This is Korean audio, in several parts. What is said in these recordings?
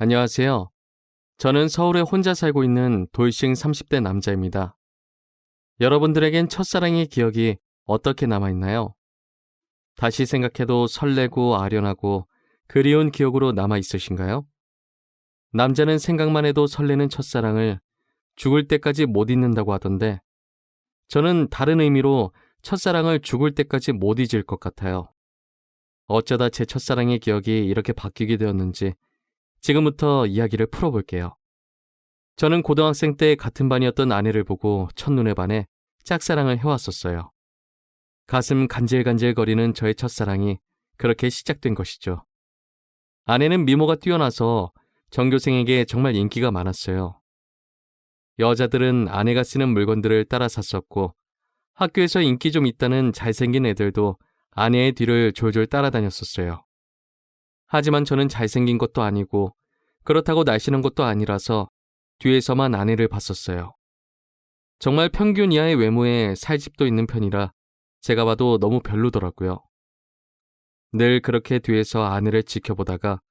안녕하세요. 저는 서울에 혼자 살고 있는 돌싱 30대 남자입니다. 여러분들에겐 첫사랑의 기억이 어떻게 남아있나요? 다시 생각해도 설레고 아련하고 그리운 기억으로 남아있으신가요? 남자는 생각만 해도 설레는 첫사랑을 죽을 때까지 못 잊는다고 하던데 저는 다른 의미로 첫사랑을 죽을 때까지 못 잊을 것 같아요. 어쩌다 제 첫사랑의 기억이 이렇게 바뀌게 되었는지 지금부터 이야기를 풀어볼게요. 저는 고등학생 때 같은 반이었던 아내를 보고 첫눈에 반해 짝사랑을 해왔었어요. 가슴 간질간질거리는 저의 첫사랑이 그렇게 시작된 것이죠. 아내는 미모가 뛰어나서 전교생에게 정말 인기가 많았어요. 여자들은 아내가 쓰는 물건들을 따라 샀었고 학교에서 인기 좀 있다는 잘생긴 애들도 아내의 뒤를 졸졸 따라다녔었어요. 하지만 저는 잘생긴 것도 아니고 그렇다고 날씬한 것도 아니라서 뒤에서만 아내를 봤었어요. 정말 평균 이하의 외모에 살집도 있는 편이라 제가 봐도 너무 별로더라고요. 늘 그렇게 뒤에서 아내를 지켜보다가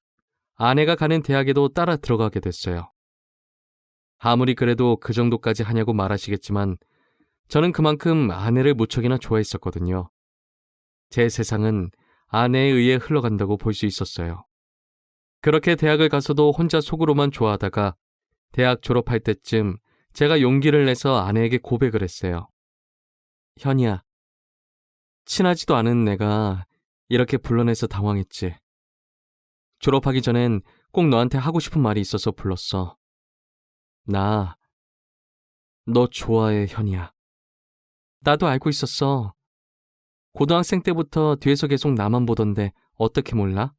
아내가 가는 대학에도 따라 들어가게 됐어요. 아무리 그래도 그 정도까지 하냐고 말하시겠지만 저는 그만큼 아내를 무척이나 좋아했었거든요. 제 세상은 아내에 의해 흘러간다고 볼 수 있었어요. 그렇게 대학을 가서도 혼자 속으로만 좋아하다가 대학 졸업할 때쯤 제가 용기를 내서 아내에게 고백을 했어요. 현이야, 친하지도 않은 내가 이렇게 불러내서 당황했지. 졸업하기 전엔 꼭 너한테 하고 싶은 말이 있어서 불렀어. 나, 너 좋아해, 현이야. 나도 알고 있었어. 고등학생 때부터 뒤에서 계속 나만 보던데 어떻게 몰라?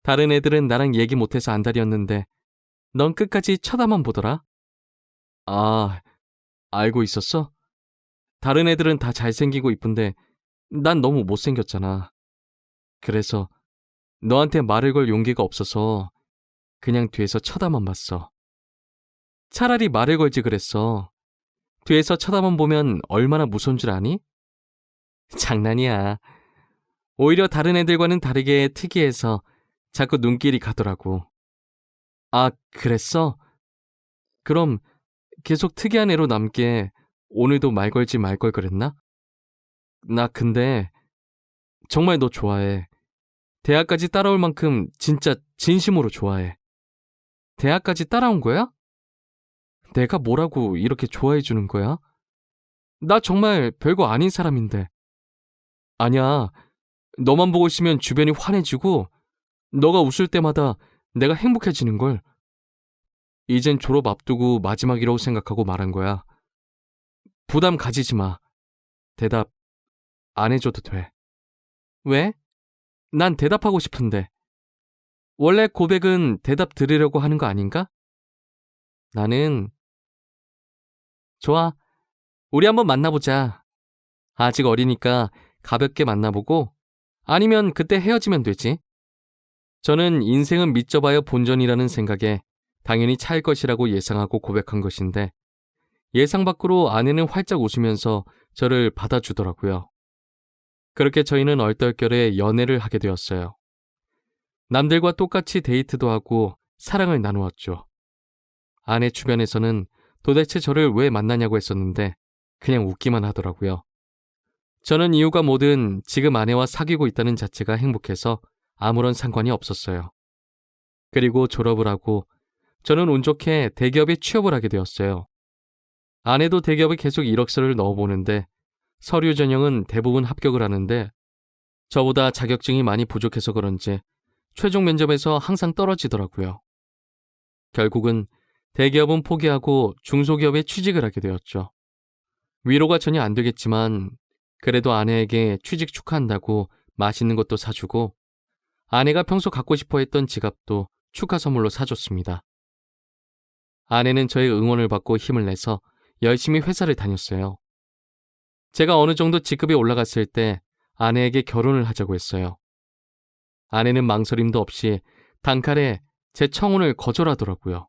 다른 애들은 나랑 얘기 못해서 안달이었는데 넌 끝까지 쳐다만 보더라? 아, 알고 있었어? 다른 애들은 다 잘생기고 이쁜데 난 너무 못생겼잖아. 그래서 너한테 말을 걸 용기가 없어서 그냥 뒤에서 쳐다만 봤어. 차라리 말을 걸지 그랬어. 뒤에서 쳐다만 보면 얼마나 무서운 줄 아니? 장난이야. 오히려 다른 애들과는 다르게 특이해서 자꾸 눈길이 가더라고. 아, 그랬어? 그럼 계속 특이한 애로 남게 오늘도 말 걸지 말 걸 그랬나? 나 근데 정말 너 좋아해. 대학까지 따라올 만큼 진짜 진심으로 좋아해. 대학까지 따라온 거야? 내가 뭐라고 이렇게 좋아해 주는 거야? 나 정말 별거 아닌 사람인데. 아니야. 너만 보고 있으면 주변이 환해지고 너가 웃을 때마다 내가 행복해지는걸. 이젠 졸업 앞두고 마지막이라고 생각하고 말한 거야. 부담 가지지 마. 대답 안 해줘도 돼. 왜? 난 대답하고 싶은데. 원래 고백은 대답 들으려고 하는 거 아닌가? 나는 좋아. 우리 한번 만나보자. 아직 어리니까 가볍게 만나보고 아니면 그때 헤어지면 되지. 저는 인생은 믿져봐야 본전이라는 생각에 당연히 차일 것이라고 예상하고 고백한 것인데 예상 밖으로 아내는 활짝 웃으면서 저를 받아주더라고요. 그렇게 저희는 얼떨결에 연애를 하게 되었어요. 남들과 똑같이 데이트도 하고 사랑을 나누었죠. 아내 주변에서는 도대체 저를 왜 만나냐고 했었는데 그냥 웃기만 하더라고요. 저는 이유가 뭐든 지금 아내와 사귀고 있다는 자체가 행복해서 아무런 상관이 없었어요. 그리고 졸업을 하고 저는 운 좋게 대기업에 취업을 하게 되었어요. 아내도 대기업에 계속 이력서를 넣어보는데 서류 전형은 대부분 합격을 하는데 저보다 자격증이 많이 부족해서 그런지 최종 면접에서 항상 떨어지더라고요. 결국은 대기업은 포기하고 중소기업에 취직을 하게 되었죠. 위로가 전혀 안 되겠지만 그래도 아내에게 취직 축하한다고 맛있는 것도 사주고 아내가 평소 갖고 싶어 했던 지갑도 축하 선물로 사줬습니다. 아내는 저의 응원을 받고 힘을 내서 열심히 회사를 다녔어요. 제가 어느 정도 직급이 올라갔을 때 아내에게 결혼을 하자고 했어요. 아내는 망설임도 없이 단칼에 제 청혼을 거절하더라고요.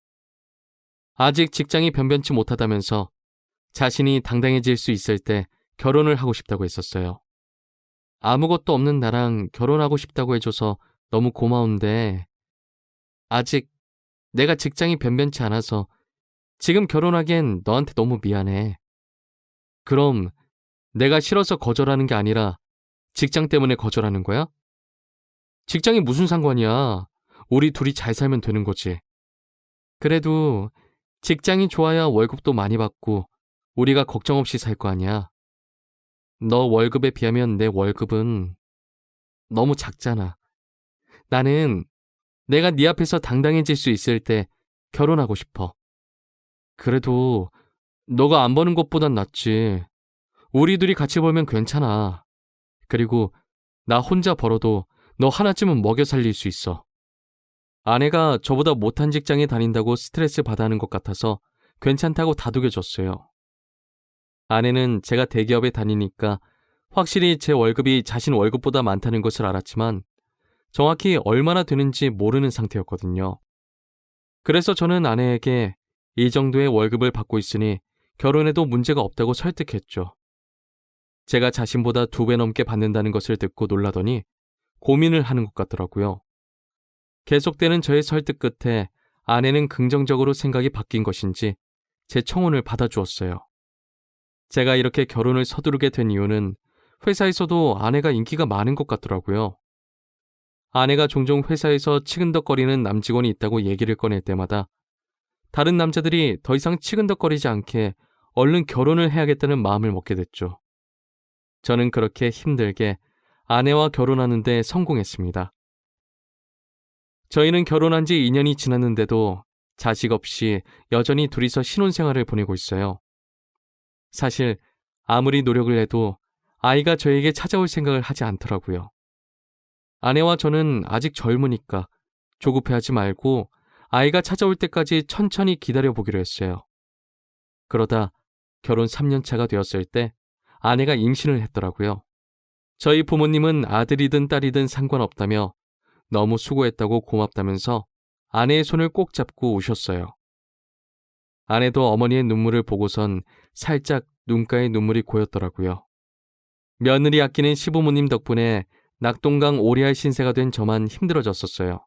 아직 직장이 변변치 못하다면서 자신이 당당해질 수 있을 때 결혼을 하고 싶다고 했었어요. 아무것도 없는 나랑 결혼하고 싶다고 해줘서 너무 고마운데 아직 내가 직장이 변변치 않아서 지금 결혼하기엔 너한테 너무 미안해. 그럼 내가 싫어서 거절하는 게 아니라 직장 때문에 거절하는 거야? 직장이 무슨 상관이야. 우리 둘이 잘 살면 되는 거지. 그래도 직장이 좋아야 월급도 많이 받고 우리가 걱정 없이 살 거 아니야. 너 월급에 비하면 내 월급은 너무 작잖아. 나는 내가 네 앞에서 당당해질 수 있을 때 결혼하고 싶어. 그래도 너가 안 버는 것보단 낫지. 우리 둘이 같이 벌면 괜찮아. 그리고 나 혼자 벌어도 너 하나쯤은 먹여 살릴 수 있어. 아내가 저보다 못한 직장에 다닌다고 스트레스 받아 하는 것 같아서 괜찮다고 다독여줬어요. 아내는 제가 대기업에 다니니까 확실히 제 월급이 자신 월급보다 많다는 것을 알았지만 정확히 얼마나 되는지 모르는 상태였거든요. 그래서 저는 아내에게 이 정도의 월급을 받고 있으니 결혼해도 문제가 없다고 설득했죠. 제가 자신보다 2배 넘게 받는다는 것을 듣고 놀라더니 고민을 하는 것 같더라고요. 계속되는 저의 설득 끝에 아내는 긍정적으로 생각이 바뀐 것인지 제 청혼을 받아주었어요. 제가 이렇게 결혼을 서두르게 된 이유는 회사에서도 아내가 인기가 많은 것 같더라고요. 아내가 종종 회사에서 치근덕거리는 남직원이 있다고 얘기를 꺼낼 때마다 다른 남자들이 더 이상 치근덕거리지 않게 얼른 결혼을 해야겠다는 마음을 먹게 됐죠. 저는 그렇게 힘들게 아내와 결혼하는 데 성공했습니다. 저희는 결혼한 지 2년이 지났는데도 자식 없이 여전히 둘이서 신혼생활을 보내고 있어요. 사실 아무리 노력을 해도 아이가 저에게 찾아올 생각을 하지 않더라고요. 아내와 저는 아직 젊으니까 조급해하지 말고 아이가 찾아올 때까지 천천히 기다려보기로 했어요. 그러다 결혼 3년 차가 되었을 때 아내가 임신을 했더라고요. 저희 부모님은 아들이든 딸이든 상관없다며 너무 수고했다고 고맙다면서 아내의 손을 꼭 잡고 우셨어요. 아내도 어머니의 눈물을 보고선 살짝 눈가에 눈물이 고였더라고요. 며느리 아끼는 시부모님 덕분에 낙동강 오리알 신세가 된 저만 힘들어졌었어요.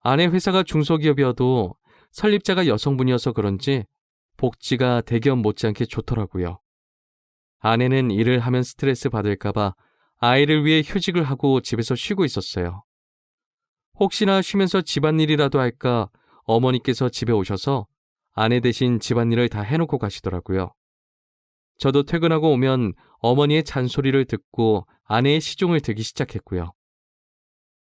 아내 회사가 중소기업이어도 설립자가 여성분이어서 그런지 복지가 대기업 못지않게 좋더라고요. 아내는 일을 하면 스트레스 받을까봐 아이를 위해 휴직을 하고 집에서 쉬고 있었어요. 혹시나 쉬면서 집안일이라도 할까 어머니께서 집에 오셔서 아내 대신 집안일을 다 해놓고 가시더라고요. 저도 퇴근하고 오면 어머니의 잔소리를 듣고 아내의 시중을 들기 시작했고요.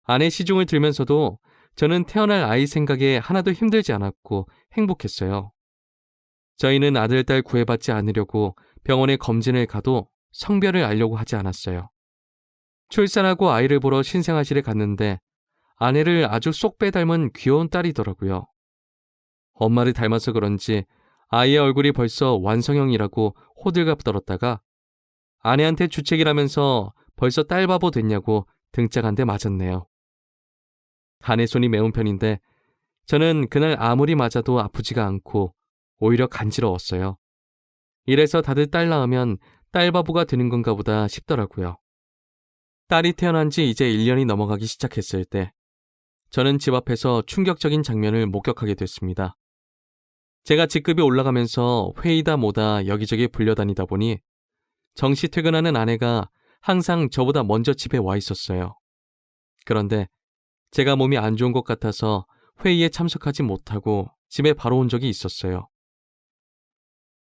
아내 시중을 들면서도 저는 태어날 아이 생각에 하나도 힘들지 않았고 행복했어요. 저희는 아들, 딸 구애받지 않으려고 병원에 검진을 가도 성별을 알려고 하지 않았어요. 출산하고 아이를 보러 신생아실에 갔는데 아내를 아주 쏙 빼닮은 귀여운 딸이더라고요. 엄마를 닮아서 그런지 아이의 얼굴이 벌써 완성형이라고 호들갑 떨었다가 아내한테 주책이라면서 벌써 딸 바보 됐냐고 등짝 한 대 맞았네요. 아내 손이 매운 편인데 저는 그날 아무리 맞아도 아프지가 않고 오히려 간지러웠어요. 이래서 다들 딸 낳으면 딸 바보가 되는 건가 보다 싶더라고요. 딸이 태어난 지 이제 1년이 넘어가기 시작했을 때 저는 집 앞에서 충격적인 장면을 목격하게 됐습니다. 제가 직급이 올라가면서 회의다 뭐다 여기저기 불려다니다 보니 정시 퇴근하는 아내가 항상 저보다 먼저 집에 와 있었어요. 그런데 제가 몸이 안 좋은 것 같아서 회의에 참석하지 못하고 집에 바로 온 적이 있었어요.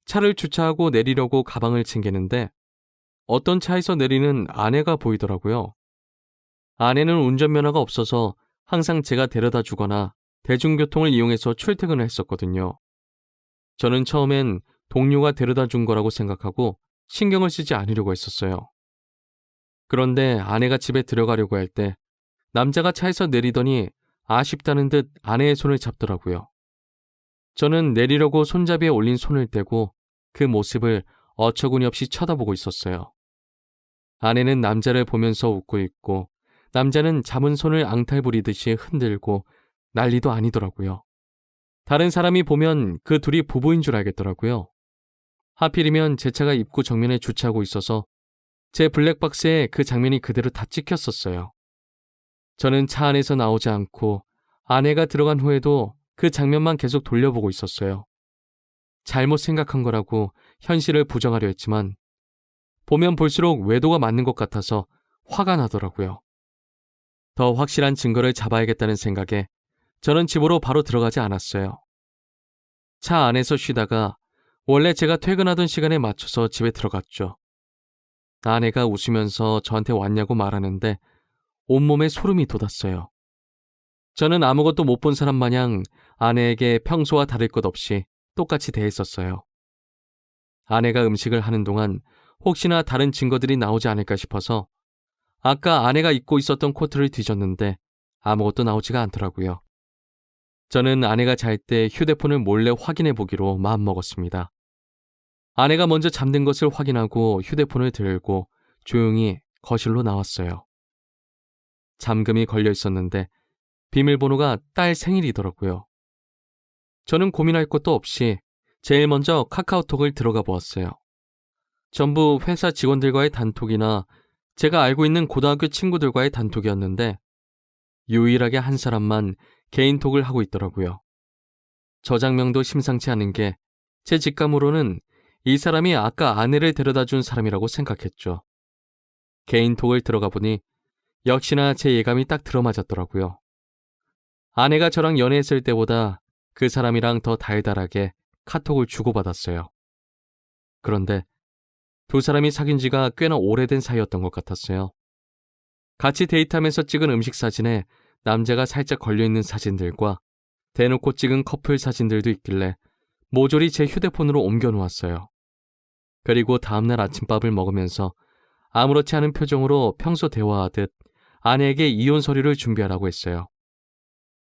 차를 주차하고 내리려고 가방을 챙기는데 어떤 차에서 내리는 아내가 보이더라고요. 아내는 운전면허가 없어서 항상 제가 데려다 주거나 대중교통을 이용해서 출퇴근을 했었거든요. 저는 처음엔 동료가 데려다 준 거라고 생각하고 신경을 쓰지 않으려고 했었어요. 그런데 아내가 집에 들어가려고 할 때 남자가 차에서 내리더니 아쉽다는 듯 아내의 손을 잡더라고요. 저는 내리려고 손잡이에 올린 손을 떼고 그 모습을 어처구니 없이 쳐다보고 있었어요. 아내는 남자를 보면서 웃고 있고 남자는 잡은 손을 앙탈 부리듯이 흔들고 난리도 아니더라고요. 다른 사람이 보면 그 둘이 부부인 줄 알겠더라고요. 하필이면 제 차가 입구 정면에 주차하고 있어서 제 블랙박스에 그 장면이 그대로 다 찍혔었어요. 저는 차 안에서 나오지 않고 아내가 들어간 후에도 그 장면만 계속 돌려보고 있었어요. 잘못 생각한 거라고 현실을 부정하려 했지만 보면 볼수록 외도가 맞는 것 같아서 화가 나더라고요. 더 확실한 증거를 잡아야겠다는 생각에 저는 집으로 바로 들어가지 않았어요. 차 안에서 쉬다가 원래 제가 퇴근하던 시간에 맞춰서 집에 들어갔죠. 아내가 웃으면서 저한테 왔냐고 말하는데 온몸에 소름이 돋았어요. 저는 아무것도 못 본 사람 마냥 아내에게 평소와 다를 것 없이 똑같이 대했었어요. 아내가 음식을 하는 동안 혹시나 다른 증거들이 나오지 않을까 싶어서 아까 아내가 입고 있었던 코트를 뒤졌는데 아무것도 나오지가 않더라고요. 저는 아내가 잘 때 휴대폰을 몰래 확인해 보기로 마음먹었습니다. 아내가 먼저 잠든 것을 확인하고 휴대폰을 들고 조용히 거실로 나왔어요. 잠금이 걸려 있었는데 비밀번호가 딸 생일이더라고요. 저는 고민할 것도 없이 제일 먼저 카카오톡을 들어가 보았어요. 전부 회사 직원들과의 단톡이나 제가 알고 있는 고등학교 친구들과의 단톡이었는데 유일하게 한 사람만 개인톡을 하고 있더라고요. 저장명도 심상치 않은 게 제 직감으로는 이 사람이 아까 아내를 데려다 준 사람이라고 생각했죠. 개인톡을 들어가 보니 역시나 제 예감이 딱 들어맞았더라고요. 아내가 저랑 연애했을 때보다 그 사람이랑 더 달달하게 카톡을 주고받았어요. 그런데 두 사람이 사귄 지가 꽤나 오래된 사이였던 것 같았어요. 같이 데이트하면서 찍은 음식 사진에 남자가 살짝 걸려있는 사진들과 대놓고 찍은 커플 사진들도 있길래 모조리 제 휴대폰으로 옮겨놓았어요. 그리고 다음날 아침밥을 먹으면서 아무렇지 않은 표정으로 평소 대화하듯 아내에게 이혼 서류를 준비하라고 했어요.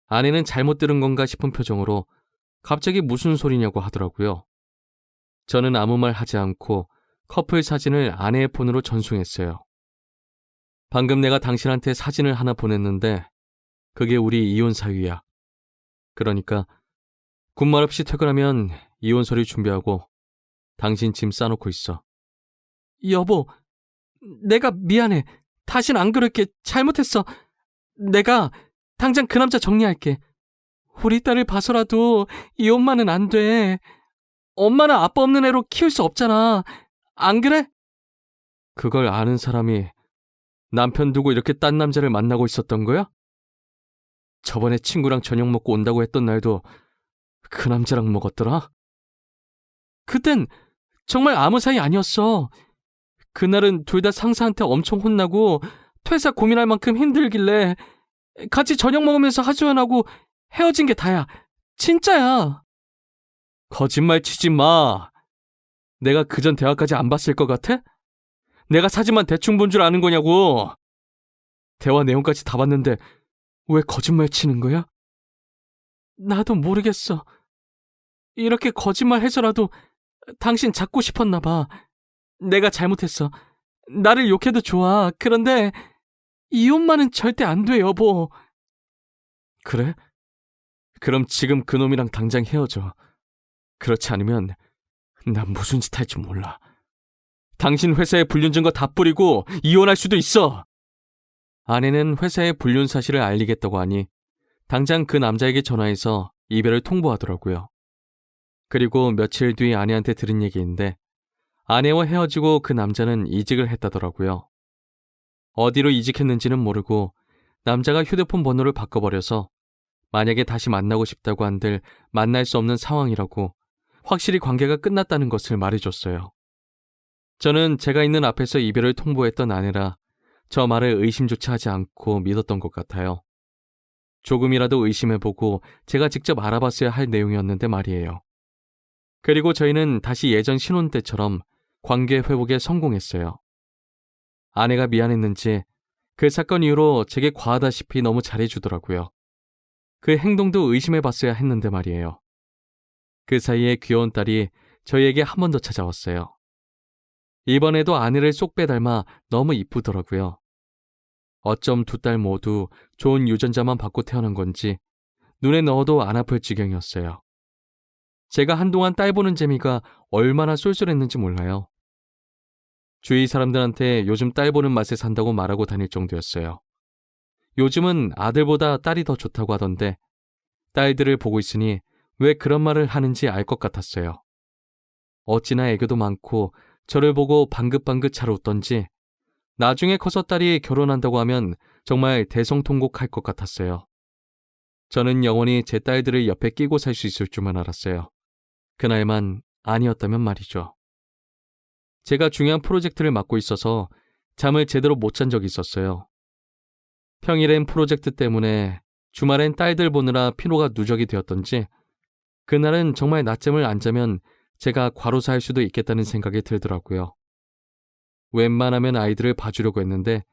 아내는 잘못 들은 건가 싶은 표정으로 갑자기 무슨 소리냐고 하더라고요. 저는 아무 말 하지 않고 커플 사진을 아내의 폰으로 전송했어요. 방금 내가 당신한테 사진을 하나 보냈는데 그게 우리 이혼 사유야. 그러니까 군말 없이 퇴근하면 이혼 서류 준비하고 당신 짐 싸놓고 있어. 여보, 내가 미안해. 다신 안 그럴게. 잘못했어. 내가 당장 그 남자 정리할게. 우리 딸을 봐서라도 이 엄마는 안 돼. 엄마는 아빠 없는 애로 키울 수 없잖아. 안 그래? 그걸 아는 사람이 남편 두고 이렇게 딴 남자를 만나고 있었던 거야? 저번에 친구랑 저녁 먹고 온다고 했던 날도 그 남자랑 먹었더라? 그땐 정말 아무 사이 아니었어. 그날은 둘 다 상사한테 엄청 혼나고 퇴사 고민할 만큼 힘들길래 같이 저녁 먹으면서 하소연하고 헤어진 게 다야. 진짜야. 거짓말 치지 마. 내가 그전 대화까지 안 봤을 것 같아? 내가 사진만 대충 본 줄 아는 거냐고. 대화 내용까지 다 봤는데 왜 거짓말 치는 거야? 나도 모르겠어. 이렇게 거짓말 해서라도 당신 잡고 싶었나 봐. 내가 잘못했어. 나를 욕해도 좋아. 그런데 이혼만은 절대 안 돼, 여보. 그래? 그럼 지금 그놈이랑 당장 헤어져. 그렇지 않으면 난 무슨 짓 할지 몰라. 당신 회사에 불륜 증거 다 뿌리고 이혼할 수도 있어. 아내는 회사에 불륜 사실을 알리겠다고 하니 당장 그 남자에게 전화해서 이별을 통보하더라고요. 그리고 며칠 뒤 아내한테 들은 얘기인데 아내와 헤어지고 그 남자는 이직을 했다더라고요. 어디로 이직했는지는 모르고 남자가 휴대폰 번호를 바꿔버려서 만약에 다시 만나고 싶다고 한들 만날 수 없는 상황이라고 확실히 관계가 끝났다는 것을 말해줬어요. 저는 제가 있는 앞에서 이별을 통보했던 아내라 저 말을 의심조차 하지 않고 믿었던 것 같아요. 조금이라도 의심해보고 제가 직접 알아봤어야 할 내용이었는데 말이에요. 그리고 저희는 다시 예전 신혼 때처럼 관계 회복에 성공했어요. 아내가 미안했는지 그 사건 이후로 제게 과하다시피 너무 잘해주더라고요. 그 행동도 의심해봤어야 했는데 말이에요. 그 사이에 귀여운 딸이 저희에게 한 번 더 찾아왔어요. 이번에도 아내를 쏙 빼닮아 너무 이쁘더라고요. 어쩜 두 딸 모두 좋은 유전자만 받고 태어난 건지 눈에 넣어도 안 아플 지경이었어요. 제가 한동안 딸 보는 재미가 얼마나 쏠쏠했는지 몰라요. 주위 사람들한테 요즘 딸 보는 맛에 산다고 말하고 다닐 정도였어요. 요즘은 아들보다 딸이 더 좋다고 하던데 딸들을 보고 있으니 왜 그런 말을 하는지 알 것 같았어요. 어찌나 애교도 많고 저를 보고 방긋방긋 잘 웃던지 나중에 커서 딸이 결혼한다고 하면 정말 대성통곡할 것 같았어요. 저는 영원히 제 딸들을 옆에 끼고 살 수 있을 줄만 알았어요. 그날만 아니었다면 말이죠. 제가 중요한 프로젝트를 맡고 있어서 잠을 제대로 못 잔 적이 있었어요. 평일엔 프로젝트 때문에 주말엔 딸들 보느라 피로가 누적이 되었던지 그날은 정말 낮잠을 안 자면 제가 과로사할 수도 있겠다는 생각이 들더라고요. 웬만하면 아이들을 봐주려고 했는데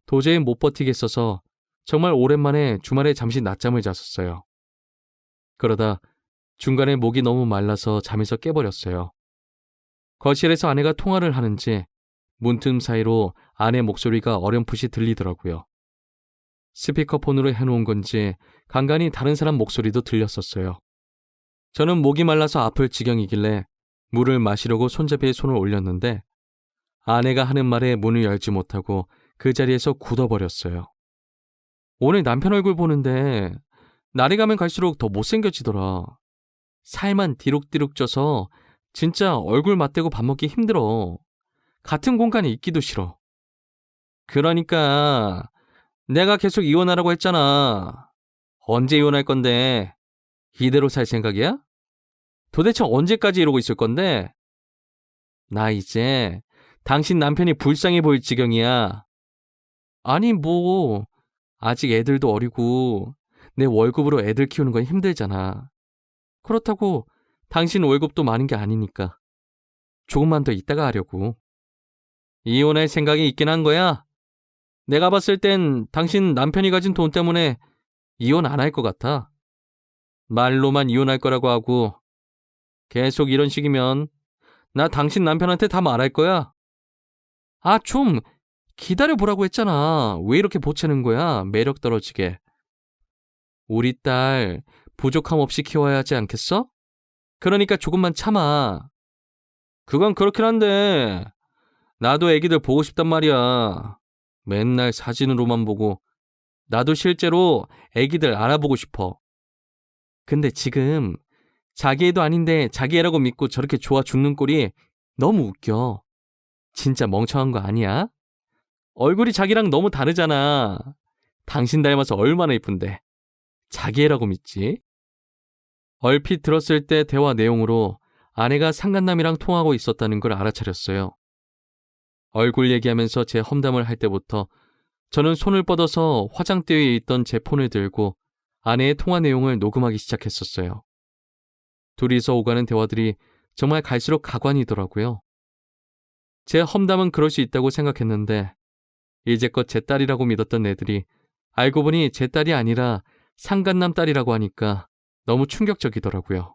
도저히 못 버티겠어서 정말 오랜만에 주말에 잠시 낮잠을 잤었어요. 그러다 중간에 목이 너무 말라서 잠에서 깨버렸어요. 거실에서 아내가 통화를 하는지 문틈 사이로 아내 목소리가 어렴풋이 들리더라고요. 스피커폰으로 해놓은 건지 간간히 다른 사람 목소리도 들렸었어요. 저는 목이 말라서 아플 지경이길래 물을 마시려고 손잡이에 손을 올렸는데 아내가 하는 말에 문을 열지 못하고 그 자리에서 굳어버렸어요. 오늘 남편 얼굴 보는데 날이 가면 갈수록 더 못생겨지더라. 살만 디룩디룩 쪄서 진짜 얼굴 맞대고 밥 먹기 힘들어. 같은 공간에 있기도 싫어. 그러니까 내가 계속 이혼하라고 했잖아. 언제 이혼할 건데? 이대로 살 생각이야? 도대체 언제까지 이러고 있을 건데? 나 이제 당신 남편이 불쌍해 보일 지경이야. 아니 뭐 아직 애들도 어리고 내 월급으로 애들 키우는 건 힘들잖아. 그렇다고 당신 월급도 많은 게 아니니까 조금만 더 있다가 하려고. 이혼할 생각이 있긴 한 거야? 내가 봤을 땐 당신 남편이 가진 돈 때문에 이혼 안 할 것 같아. 말로만 이혼할 거라고 하고 계속 이런 식이면 나 당신 남편한테 다 말할 거야. 아, 좀 기다려보라고 했잖아. 왜 이렇게 보채는 거야? 매력 떨어지게. 우리 딸 부족함 없이 키워야 하지 않겠어? 그러니까 조금만 참아. 그건 그렇긴 한데 나도 애기들 보고 싶단 말이야. 맨날 사진으로만 보고 나도 실제로 애기들 알아보고 싶어. 근데 지금 자기 애도 아닌데 자기 애라고 믿고 저렇게 좋아 죽는 꼴이 너무 웃겨. 진짜 멍청한 거 아니야? 얼굴이 자기랑 너무 다르잖아. 당신 닮아서 얼마나 이쁜데. 자기 애라고 믿지? 얼핏 들었을 때 대화 내용으로 아내가 상간남이랑 통하고 있었다는 걸 알아차렸어요. 얼굴 얘기하면서 제 험담을 할 때부터 저는 손을 뻗어서 화장대 위에 있던 제 폰을 들고 아내의 통화 내용을 녹음하기 시작했었어요. 둘이서 오가는 대화들이 정말 갈수록 가관이더라고요. 제 험담은 그럴 수 있다고 생각했는데 이제껏 제 딸이라고 믿었던 애들이 알고 보니 제 딸이 아니라 상간남 딸이라고 하니까 너무 충격적이더라고요.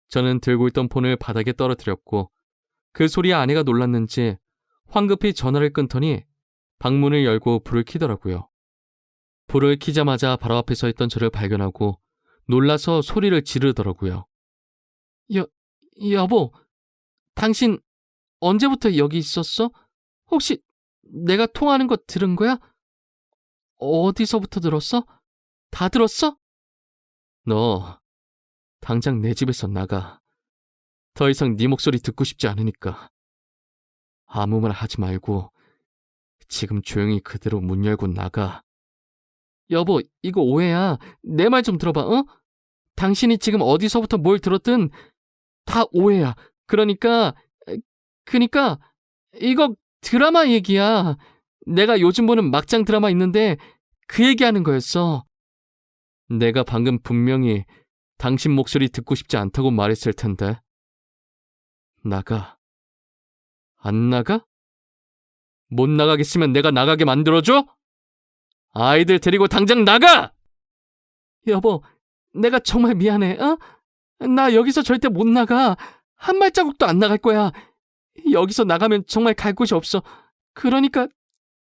저는 들고 있던 폰을 바닥에 떨어뜨렸고 그 소리에 아내가 놀랐는지 황급히 전화를 끊더니 방문을 열고 불을 켜더라고요. 불을 켜자마자 바로 앞에 서 있던 저를 발견하고 놀라서 소리를 지르더라고요. 여보, 당신 언제부터 여기 있었어? 혹시 내가 통화하는 거 들은 거야? 어디서부터 들었어? 다 들었어? 너 당장 내 집에서 나가. 더 이상 네 목소리 듣고 싶지 않으니까. 아무 말 하지 말고 지금 조용히 그대로 문 열고 나가. 여보, 이거 오해야. 내 말 좀 들어봐, 어? 당신이 지금 어디서부터 뭘 들었든 다 오해야. 그러니까 이거 드라마 얘기야. 내가 요즘 보는 막장 드라마 있는데 그 얘기하는 거였어. 내가 방금 분명히 당신 목소리 듣고 싶지 않다고 말했을 텐데. 나가. 안 나가? 못 나가겠으면 내가 나가게 만들어줘? 아이들 데리고 당장 나가! 여보, 내가 정말 미안해, 어? 나 여기서 절대 못 나가. 한 발자국도 안 나갈 거야. 여기서 나가면 정말 갈 곳이 없어. 그러니까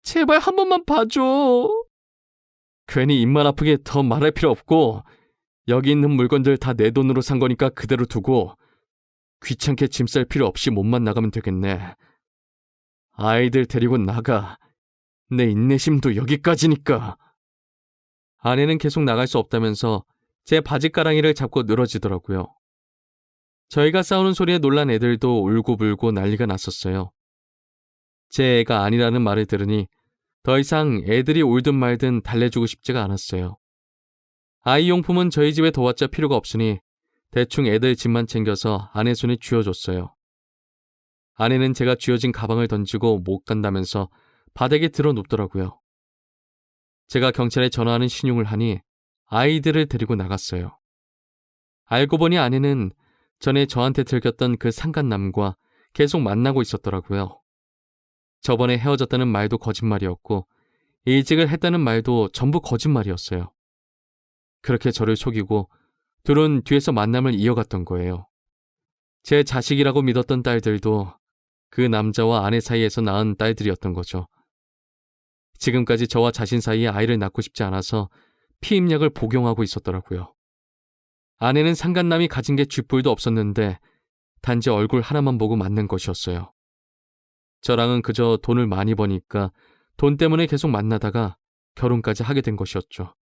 제발 한 번만 봐줘. 괜히 입만 아프게 더 말할 필요 없고 여기 있는 물건들 다 내 돈으로 산 거니까 그대로 두고 귀찮게 짐 쌀 필요 없이 몸만 나가면 되겠네. 아이들 데리고 나가. 내 인내심도 여기까지니까. 아내는 계속 나갈 수 없다면서 제 바지가랑이를 잡고 늘어지더라고요. 저희가 싸우는 소리에 놀란 애들도 울고불고 난리가 났었어요. 제 애가 아니라는 말을 들으니 더 이상 애들이 울든 말든 달래주고 싶지가 않았어요. 아이용품은 저희 집에 도왔자 필요가 없으니 대충 애들 집만 챙겨서 아내 손에 쥐어줬어요. 아내는 제가 쥐어진 가방을 던지고 못 간다면서 바닥에 들어 눕더라고요. 제가 경찰에 전화하는 신용을 하니 아이들을 데리고 나갔어요. 알고 보니 아내는 전에 저한테 들켰던 그 상간남과 계속 만나고 있었더라고요. 저번에 헤어졌다는 말도 거짓말이었고 이직을 했다는 말도 전부 거짓말이었어요. 그렇게 저를 속이고 둘은 뒤에서 만남을 이어갔던 거예요. 제 자식이라고 믿었던 딸들도 그 남자와 아내 사이에서 낳은 딸들이었던 거죠. 지금까지 저와 자신 사이에 아이를 낳고 싶지 않아서 피임약을 복용하고 있었더라고요. 아내는 상간남이 가진 게 쥐뿔도 없었는데 단지 얼굴 하나만 보고 맞는 것이었어요. 저랑은 그저 돈을 많이 버니까 돈 때문에 계속 만나다가 결혼까지 하게 된 것이었죠.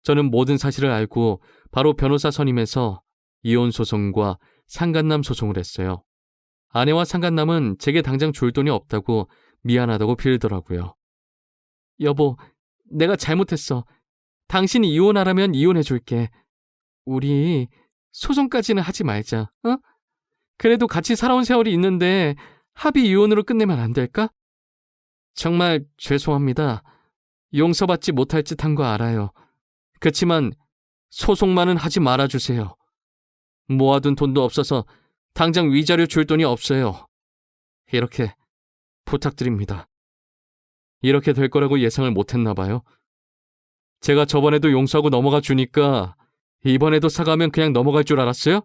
저는 모든 사실을 알고 바로 변호사 선임해서 이혼 소송과 상간남 소송을 했어요. 아내와 상간남은 제게 당장 줄 돈이 없다고 미안하다고 빌더라고요. 여보, 내가 잘못했어. 당신이 이혼하라면 이혼해줄게. 우리 소송까지는 하지 말자, 어? 그래도 같이 살아온 세월이 있는데 합의 이혼으로 끝내면 안 될까? 정말 죄송합니다. 용서받지 못할 짓 한 거 알아요. 그치만 소송만은 하지 말아주세요. 모아둔 돈도 없어서 당장 위자료 줄 돈이 없어요. 이렇게 부탁드립니다. 이렇게 될 거라고 예상을 못했나 봐요. 제가 저번에도 용서하고 넘어가 주니까 이번에도 사과하면 그냥 넘어갈 줄 알았어요?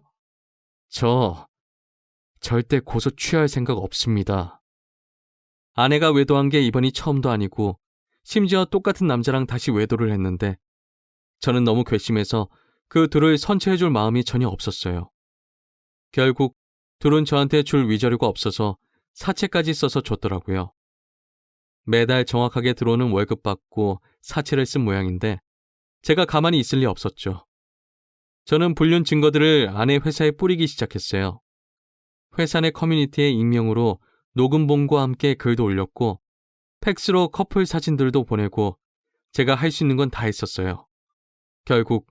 저 절대 고소 취할 생각 없습니다. 아내가 외도한 게 이번이 처음도 아니고 심지어 똑같은 남자랑 다시 외도를 했는데 저는 너무 괘씸해서 그 둘을 선처해줄 마음이 전혀 없었어요. 결국 둘은 저한테 줄 위자료가 없어서 사채까지 써서 줬더라고요. 매달 정확하게 들어오는 월급 받고 사채를 쓴 모양인데 제가 가만히 있을 리 없었죠. 저는 불륜 증거들을 아내 회사에 뿌리기 시작했어요. 회사 내 커뮤니티에 익명으로 녹음본과 함께 글도 올렸고 팩스로 커플 사진들도 보내고 제가 할 수 있는 건 다 했었어요. 결국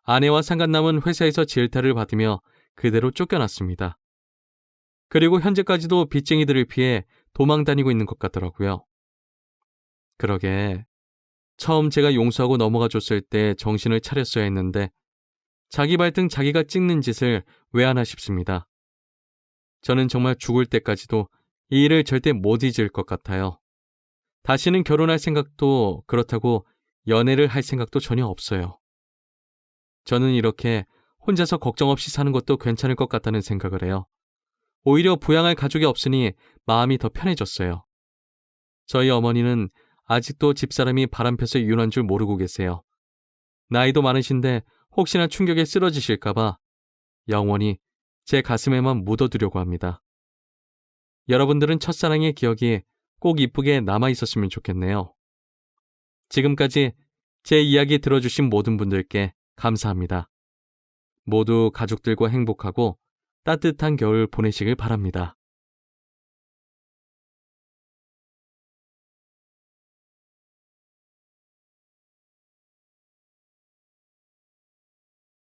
아내와 상간남은 회사에서 질타를 받으며 그대로 쫓겨났습니다. 그리고 현재까지도 빚쟁이들을 피해 도망 다니고 있는 것 같더라고요. 그러게 처음 제가 용서하고 넘어가 줬을 때 정신을 차렸어야 했는데 자기 발등 자기가 찍는 짓을 왜 하나 싶습니다. 저는 정말 죽을 때까지도 이 일을 절대 못 잊을 것 같아요. 다시는 결혼할 생각도 그렇다고 연애를 할 생각도 전혀 없어요. 저는 이렇게 혼자서 걱정 없이 사는 것도 괜찮을 것 같다는 생각을 해요. 오히려 부양할 가족이 없으니 마음이 더 편해졌어요. 저희 어머니는 아직도 집사람이 바람펴서 이혼한 줄 모르고 계세요. 나이도 많으신데 혹시나 충격에 쓰러지실까봐 영원히 제 가슴에만 묻어두려고 합니다. 여러분들은 첫사랑의 기억이 꼭 이쁘게 남아있었으면 좋겠네요. 지금까지 제 이야기 들어주신 모든 분들께 감사합니다. 모두 가족들과 행복하고 따뜻한 겨울 보내시길 바랍니다.